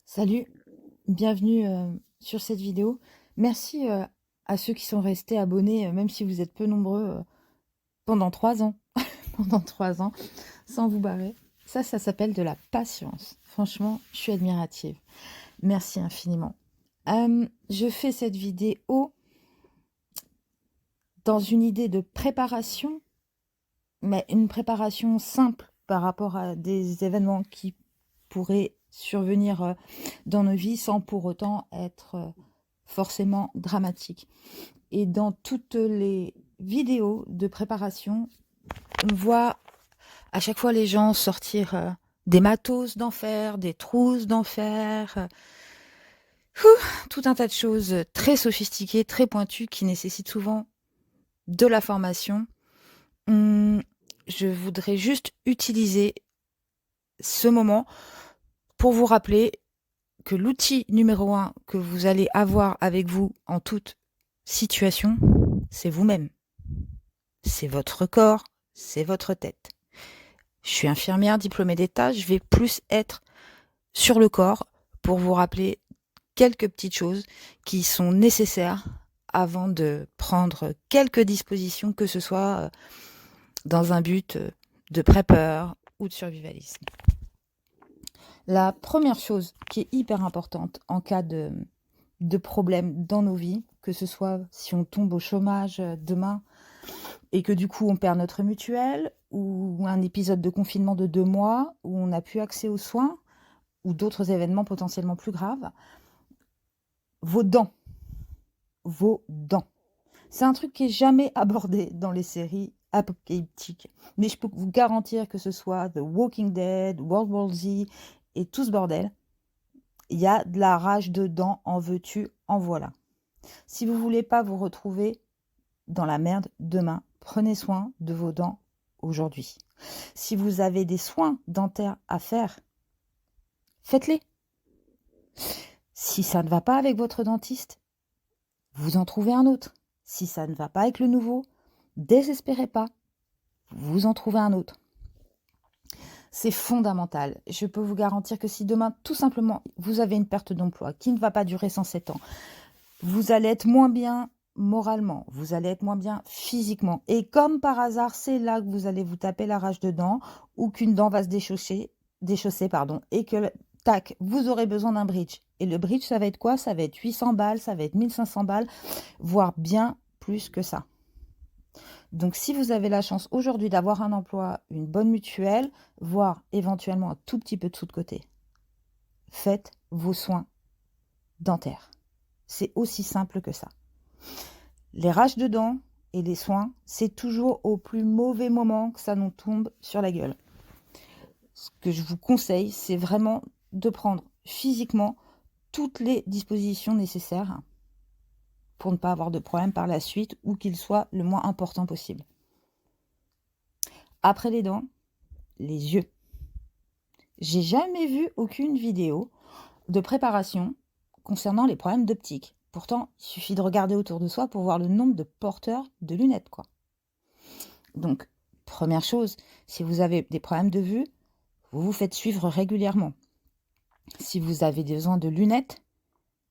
Salut, bienvenue sur cette vidéo. Merci à ceux qui sont restés abonnés, même si vous êtes peu nombreux, pendant 3 ans. Pendant 3 ans, sans vous barrer. Ça s'appelle de la patience. Franchement, je suis admirative. Merci infiniment. Je fais cette vidéo dans une idée de préparation, mais une préparation simple par rapport à des événements qui pourraient survenir dans nos vies sans pour autant être forcément dramatique. Et dans toutes les vidéos de préparation, on voit à chaque fois les gens sortir des matos d'enfer, des trousses d'enfer, tout un tas de choses très sophistiquées, très pointues, qui nécessitent souvent de la formation. Je voudrais juste utiliser ce moment pour vous rappeler que l'outil numéro 1 que vous allez avoir avec vous en toute situation, c'est vous-même. C'est votre corps, c'est votre tête. Je suis infirmière diplômée d'État, je vais plus être sur le corps pour vous rappeler quelques petites choses qui sont nécessaires avant de prendre quelques dispositions, que ce soit dans un but de pré-peur ou de survivalisme. La première chose qui est hyper importante en cas de problème dans nos vies, que ce soit si on tombe au chômage demain et que du coup on perd notre mutuelle, ou un épisode de confinement de 2 mois où on n'a plus accès aux soins, ou d'autres événements potentiellement plus graves, vos dents. Vos dents. C'est un truc qui est jamais abordé dans les séries apocalyptiques. Mais je peux vous garantir que ce soit The Walking Dead, World War Z et tout ce bordel, il y a de la rage de dents, en veux-tu, en voilà. Si vous voulez pas vous retrouver dans la merde demain, prenez soin de vos dents aujourd'hui. Si vous avez des soins dentaires à faire, faites-les. Si ça ne va pas avec votre dentiste, vous en trouvez un autre. Si ça ne va pas avec le nouveau, désespérez pas, vous en trouvez un autre. C'est fondamental. Je peux vous garantir que si demain, tout simplement, vous avez une perte d'emploi qui ne va pas durer 107 ans, vous allez être moins bien moralement, vous allez être moins bien physiquement. Et comme par hasard, c'est là que vous allez vous taper la rage de dents, ou qu'une dent va se déchausser, et que, tac, vous aurez besoin d'un bridge. Et le bridge, ça va être quoi? Ça va être 800 balles, ça va être 1500 balles, voire bien plus que ça. Donc, si vous avez la chance aujourd'hui d'avoir un emploi, une bonne mutuelle, voire éventuellement un tout petit peu de sous de côté, faites vos soins dentaires. C'est aussi simple que ça. Les rages de dents et les soins, c'est toujours au plus mauvais moment que ça nous tombe sur la gueule. Ce que je vous conseille, c'est vraiment de prendre physiquement toutes les dispositions nécessaires pour ne pas avoir de problème par la suite, ou qu'il soit le moins important possible. Après les dents, les yeux. J'ai jamais vu aucune vidéo de préparation concernant les problèmes d'optique. Pourtant, il suffit de regarder autour de soi pour voir le nombre de porteurs de lunettes, quoi. Donc, première chose, si vous avez des problèmes de vue, vous vous faites suivre régulièrement. Si vous avez besoin de lunettes,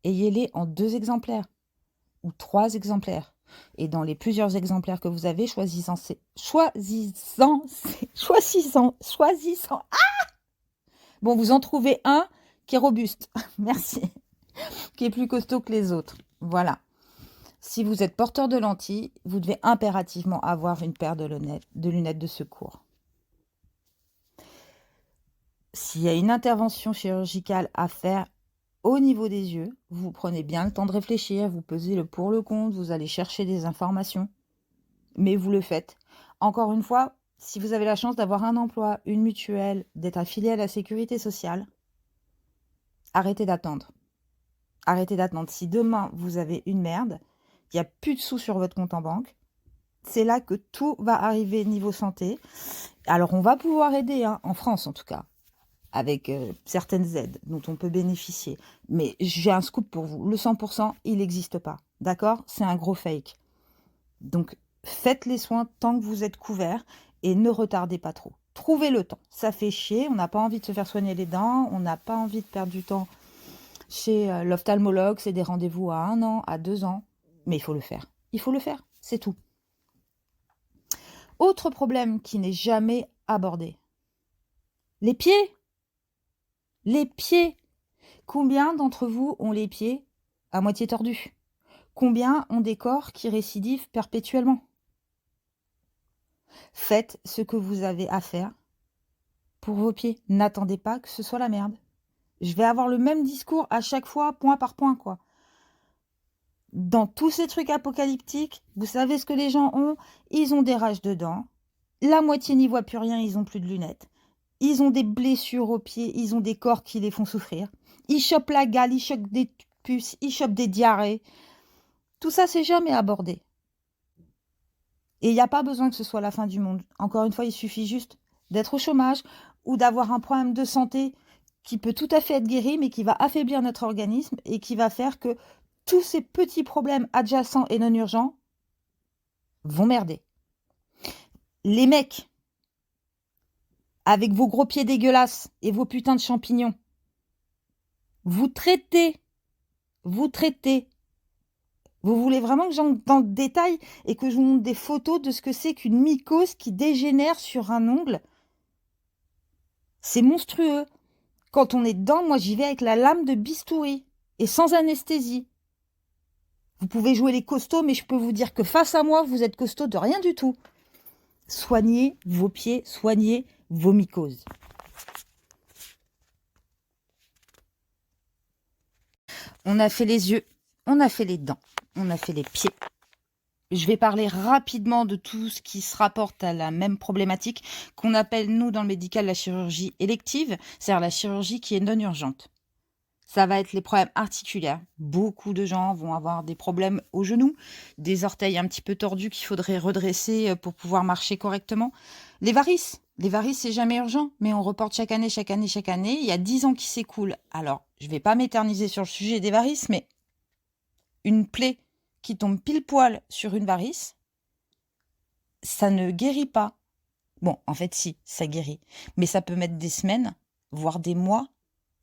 ayez-les en 2 exemplaires ou 3 exemplaires. Et dans les plusieurs exemplaires que vous avez, choisissant. Bon, vous en trouvez un qui est robuste. Merci. Qui est plus costaud que les autres. Voilà. Si vous êtes porteur de lentilles, vous devez impérativement avoir une paire de lunettes de secours. S'il y a une intervention chirurgicale à faire au niveau des yeux, vous prenez bien le temps de réfléchir, vous pesez le pour le contre, vous allez chercher des informations, mais vous le faites. Encore une fois, si vous avez la chance d'avoir un emploi, une mutuelle, d'être affilié à la sécurité sociale, arrêtez d'attendre. Arrêtez d'attendre. Si demain vous avez une merde, il n'y a plus de sous sur votre compte en banque, c'est là que tout va arriver niveau santé. Alors on va pouvoir aider, hein, en France en tout cas, avec certaines aides dont on peut bénéficier. Mais j'ai un scoop pour vous. Le 100%, il n'existe pas. D'accord? C'est un gros fake. Donc, faites les soins tant que vous êtes couverts et ne retardez pas trop. Trouvez le temps. Ça fait chier. On n'a pas envie de se faire soigner les dents. On n'a pas envie de perdre du temps Chez l'ophtalmologue, c'est des rendez-vous à 1 an, à 2 ans. Mais il faut le faire. Il faut le faire, c'est tout. Autre problème qui n'est jamais abordé. Les pieds. Les pieds. Combien d'entre vous ont les pieds à moitié tordus? Combien ont des corps qui récidivent perpétuellement? Faites ce que vous avez à faire pour vos pieds. N'attendez pas que ce soit la merde. Je vais avoir le même discours à chaque fois, point par point, quoi. Dans tous ces trucs apocalyptiques, vous savez ce que les gens ont? Ils ont des rages de dents. La moitié n'y voit plus rien, ils ont plus de lunettes. Ils ont des blessures aux pieds, ils ont des corps qui les font souffrir. Ils chopent la gale, ils chopent des puces, ils chopent des diarrhées. Tout ça, c'est jamais abordé. Et il n'y a pas besoin que ce soit la fin du monde. Encore une fois, il suffit juste d'être au chômage ou d'avoir un problème de santé qui peut tout à fait être guéri, mais qui va affaiblir notre organisme et qui va faire que tous ces petits problèmes adjacents et non urgents vont merder. Les mecs, avec vos gros pieds dégueulasses et vos putains de champignons, vous traitez. Vous voulez vraiment que j'entre dans le détail et que je vous montre des photos de ce que c'est qu'une mycose qui dégénère sur un ongle? C'est monstrueux. Quand on est dedans, moi j'y vais avec la lame de bistouri et sans anesthésie. Vous pouvez jouer les costauds, mais je peux vous dire que face à moi, vous êtes costaud de rien du tout. Soignez vos pieds, soignez vos mycoses. On a fait les yeux, on a fait les dents, on a fait les pieds. Je vais parler rapidement de tout ce qui se rapporte à la même problématique qu'on appelle, nous, dans le médical, la chirurgie élective, c'est-à-dire la chirurgie qui est non urgente. Ça va être les problèmes articulaires. Beaucoup de gens vont avoir des problèmes aux genoux, des orteils un petit peu tordus qu'il faudrait redresser pour pouvoir marcher correctement. Les varices, c'est jamais urgent, mais on reporte chaque année. Il y a 10 ans qui s'écoulent. Alors, je ne vais pas m'éterniser sur le sujet des varices, mais une plaie qui tombe pile poil sur une varice, ça ne guérit pas. Bon, en fait, si, ça guérit. Mais ça peut mettre des semaines, voire des mois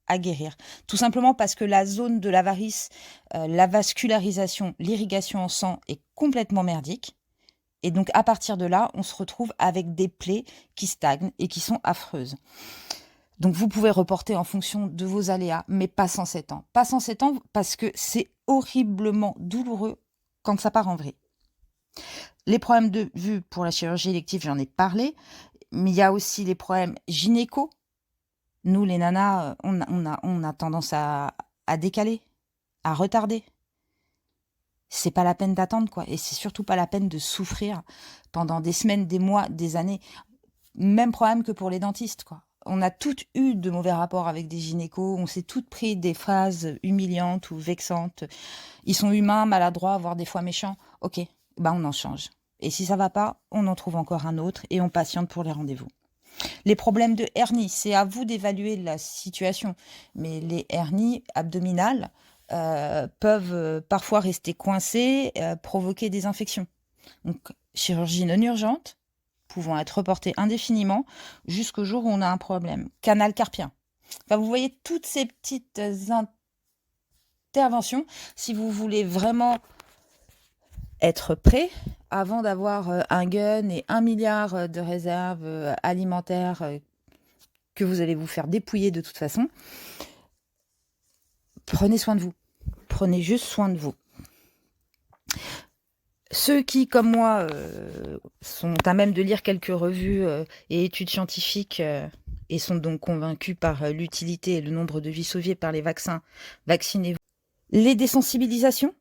à guérir. Tout simplement parce que la zone de la varice, la vascularisation, l'irrigation en sang est complètement merdique. Et donc, à partir de là, on se retrouve avec des plaies qui stagnent et qui sont affreuses. Donc, vous pouvez reporter en fonction de vos aléas, mais pas sans 7 ans. Pas sans 7 ans parce que c'est horriblement douloureux quand ça part en vrille. Les problèmes de vue pour la chirurgie élective, j'en ai parlé, mais il y a aussi les problèmes gynéco. Nous, les nanas, on a tendance à décaler, à retarder. C'est pas la peine d'attendre, quoi. Et c'est surtout pas la peine de souffrir pendant des semaines, des mois, des années. Même problème que pour les dentistes, quoi. On a toutes eu de mauvais rapports avec des gynécos, on s'est toutes pris des phrases humiliantes ou vexantes. Ils sont humains, maladroits, voire des fois méchants. Ok, bah on en change. Et si ça va pas, on en trouve encore un autre et on patiente pour les rendez-vous. Les problèmes de hernie, c'est à vous d'évaluer la situation. Mais les hernies abdominales peuvent parfois rester coincées, provoquer des infections. Donc, chirurgie non urgente, pouvant être reportée indéfiniment jusqu'au jour où on a un problème. Canal carpien. Enfin, vous voyez toutes ces petites interventions. Si vous voulez vraiment être prêt avant d'avoir un gun et 1 milliard de réserves alimentaires que vous allez vous faire dépouiller de toute façon, prenez soin de vous. Prenez juste soin de vous. Ceux qui, comme moi, sont à même de lire quelques revues et études scientifiques et sont donc convaincus par l'utilité et le nombre de vies sauvées par les vaccins, vaccinez-vous. Les désensibilisations,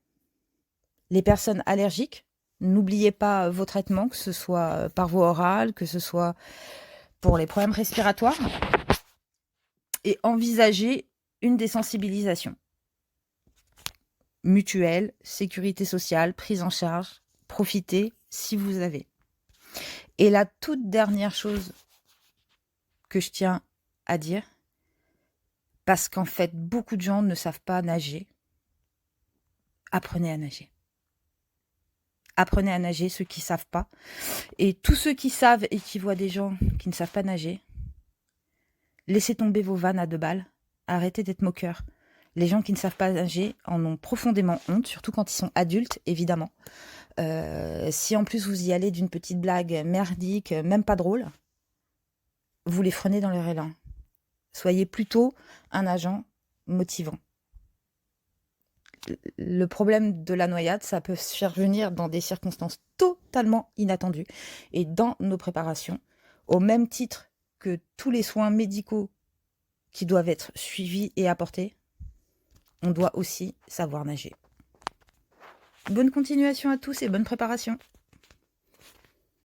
les personnes allergiques, n'oubliez pas vos traitements, que ce soit par voie orale, que ce soit pour les problèmes respiratoires, et envisagez une désensibilisation. Mutuelle, sécurité sociale, prise en charge, profitez si vous avez. Et la toute dernière chose que je tiens à dire, parce qu'en fait, beaucoup de gens ne savent pas nager, apprenez à nager. Apprenez à nager, ceux qui ne savent pas. Et tous ceux qui savent et qui voient des gens qui ne savent pas nager, laissez tomber vos vannes à 2 balles. Arrêtez d'être moqueurs. Les gens qui ne savent pas nager en ont profondément honte, surtout quand ils sont adultes, évidemment. Si en plus vous y allez d'une petite blague merdique, même pas drôle, vous les freinez dans leur élan. Soyez plutôt un agent motivant. Le problème de la noyade, ça peut se faire venir dans des circonstances totalement inattendues. Et dans nos préparations, au même titre que tous les soins médicaux qui doivent être suivis et apportés, on doit aussi savoir nager. Bonne continuation à tous et bonne préparation.